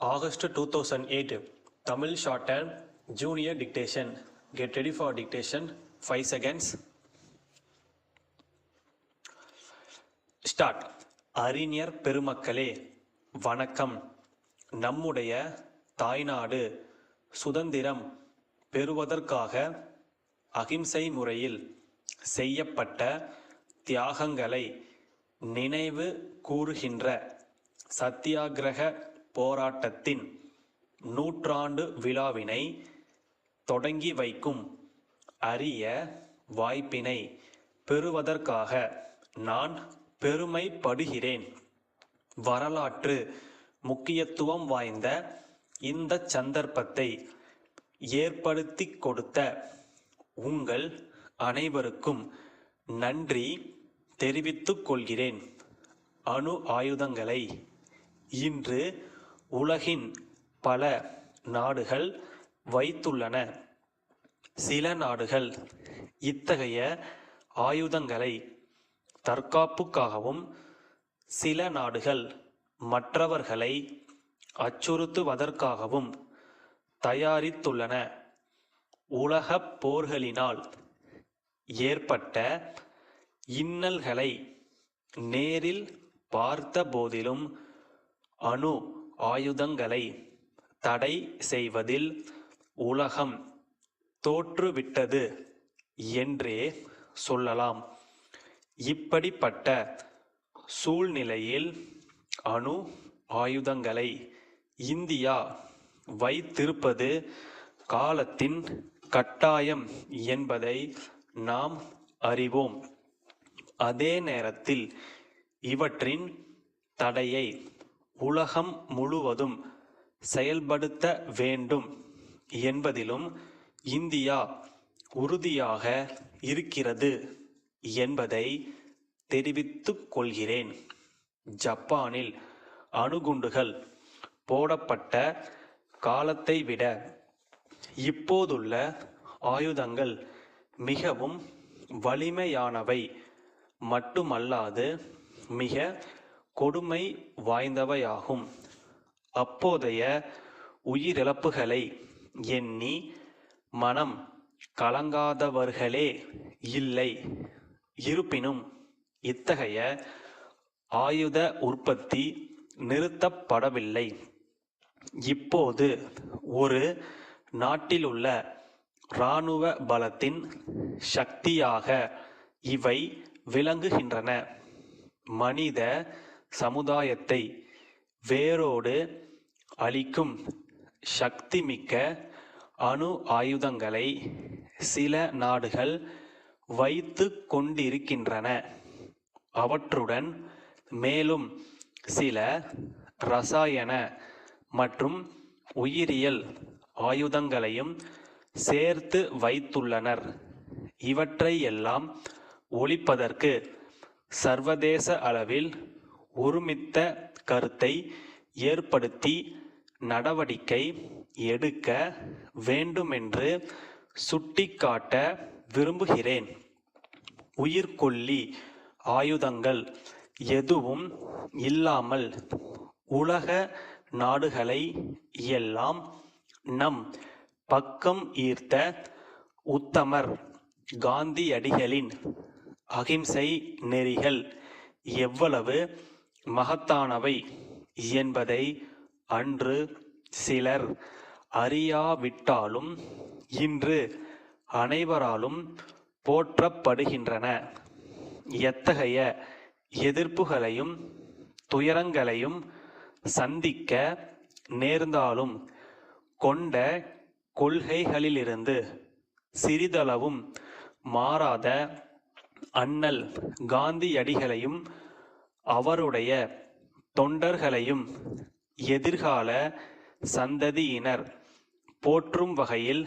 August 2008, Tamil Shorthand Junior Dictation. Get ready for dictation. 5 seconds. Start. அறிஞர் பெருமக்களே வணக்கம். நம்முடைய தாய்நாடு சுதந்திரம் பெறுவதற்காக அகிம்சை முறையில் செய்யப்பட்ட தியாகங்களை நினைவு கூறுகின்ற சத்தியாகிரக போராட்டத்தின் நூற்றாண்டு விழாவினை தொடங்கி வைக்கும் அரிய வாய்ப்பினை பெறுவதற்காக நான் பெருமைப்படுகிறேன். வரலாற்று முக்கியத்துவம் வாய்ந்த இந்த சந்தர்ப்பத்தை ஏற்படுத்தி கொடுத்த உங்கள் அனைவருக்கும் நன்றி தெரிவித்துக் கொள்கிறேன். அணு ஆயுதங்களை இன்று உலகின் பல நாடுகள் வைத்துள்ளன. சில நாடுகள் இத்தகைய ஆயுதங்களை தற்காப்புக்காகவும், சில நாடுகள் மற்றவர்களை அச்சுறுத்துவதற்காகவும் தயாரித்துள்ளன. உலகப் போர்களினால் ஏற்பட்ட இன்னல்களை நேரில் பார்த்த போதிலும் அணு ஆயுதங்களை தடை செய்வதில் உலகம் தோற்றுவிட்டது என்றே சொல்லலாம். இப்படிப்பட்ட சூழ்நிலையில் அணு ஆயுதங்களை இந்தியா வைத்திருப்பது காலத்தின் கட்டாயம் என்பதை நாம் அறிவோம். அதே நேரத்தில் இவற்றின் தடையை உலகம் முழுவதும் செயல்படுத்த வேண்டும் என்பதிலும் இந்தியா உறுதியாக இருக்கிறது என்பதை தெரிவித்துக் கொள்கிறேன். ஜப்பானில் அணுகுண்டுகள் போடப்பட்ட காலத்தை விட இப்போதுள்ள ஆயுதங்கள் மிகவும் வலிமையானவை மட்டுமல்லாது மிக கொடுமை வாய்ந்தவையாகும். அப்போதைய உயிரிழப்புகளை எண்ணி மனம் கலங்காதவர்களே இல்லை. இருப்பினும் இத்தகைய ஆயுத உற்பத்தி நிறுத்தப்படவில்லை. இப்போது ஒரு நாட்டிலுள்ள இராணுவ பலத்தின் சக்தியாக இவை விளங்குகின்றன. மனித சமுதாயத்தை வேரோடு அழிக்கும் சக்திமிக்க அணு ஆயுதங்களை சில நாடுகள் வைத்து கொண்டிருக்கின்றன. அவற்றுடன் மேலும் சில இரசாயன மற்றும் உயிரியல் ஆயுதங்களையும் சேர்த்து வைத்துள்ளனர். இவற்றையெல்லாம் ஒழிப்பதற்கு சர்வதேச அளவில் ஒருமித்த கருத்தை ஏற்படுத்தி நடவடிக்கை எடுக்க வேண்டுமென்று சுட்டிக்காட்ட விரும்புகிறேன். உயிர்கொல்லி ஆயுதங்கள் எதுவும் இல்லாமல் உலக நாடுகளை எல்லாம் நம் பக்கம் ஈர்த்த உத்தமர் காந்தியடிகளின் அகிம்சை நெறிகள் எவ்வளவு மகத்தானவை என்பதை அன்று சிலர் அறியாவிட்டாலும் இன்று அனைவராலும் போற்றப்படுகின்றன. எத்தகைய எதிர்ப்புகளையும் துயரங்களையும் சந்திக்க நேர்ந்தாலும் கொண்ட கொள்கைகளிலிருந்து சிறிதளவும் மாறாத அண்ணல் காந்தியடிகளையும் அவருடைய தொண்டர்களையும் எதிர்கால சந்ததியினர் போற்றும் வகையில்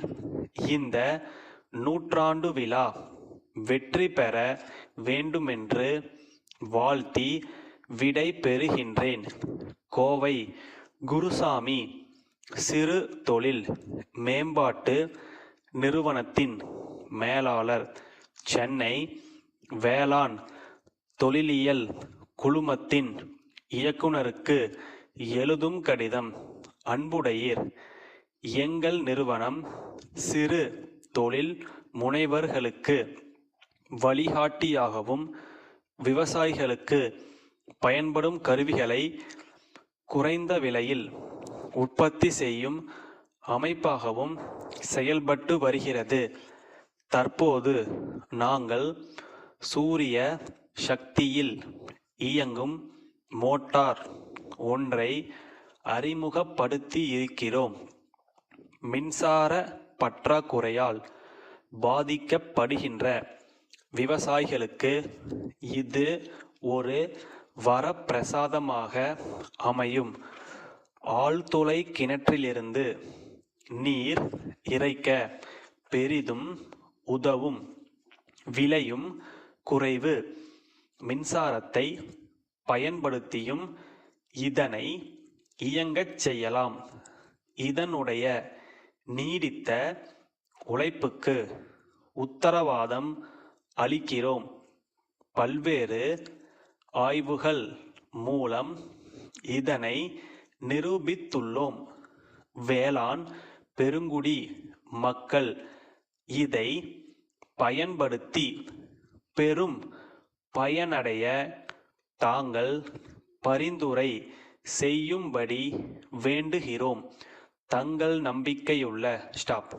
இந்த நூற்றாண்டு விழா வெற்றி பெற வேண்டுமென்று வாழ்த்தி விடை பெறுகின்றேன். கோவை குருசாமி சிறு தொழில் மேம்பாட்டு நிறுவனத்தின் மேலாளர், சென்னை வேளாண் தொழிலியல் குழுமத்தின் இயக்குனருக்கு எழுதும் கடிதம் அன்புடையீர், எங்கள் நிறுவனம் சிறு தொழில் முனைவர்களுக்கு வழிகாட்டியாகவும் விவசாயிகளுக்கு பயன்படும் கருவிகளை குறைந்த விலையில் உற்பத்தி செய்யும் அமைப்பாகவும் செயல்பட்டு வருகிறது. தற்போது நாங்கள் சூரிய சக்தியில் இயங்கும் மோட்டார் ஒன்றை அறிமுகப்படுத்தி இருக்கிறோம். மின்சார பற்றாக்குறையால் பாதிக்கப்படுகின்ற விவசாயிகளுக்கு இது ஒரு வரப்பிரசாதமாக அமையும். ஆழ்துளை கிணற்றிலிருந்து நீர் இறைக்க பெரிதும் உதவும். விலையும் குறைவு. மின்சாரத்தை பயன்படுத்தியும் இதனை இயங்கச் செய்யலாம். இதனுடைய நீடித்த உழைப்புக்கு உத்தரவாதம் அளிக்கிறோம். பல்வேறு ஆய்வுகள் மூலம் இதனை நிரூபித்துள்ளோம். வேளாண் பெருங்குடி மக்கள் இதை பயன்படுத்தி பெரும் பயனடைய தாங்கள் பரிந்துரை செய்யும்படி வேண்டுகிறோம். தங்கள் நம்பிக்கையுள்ள ஸ்டாப்.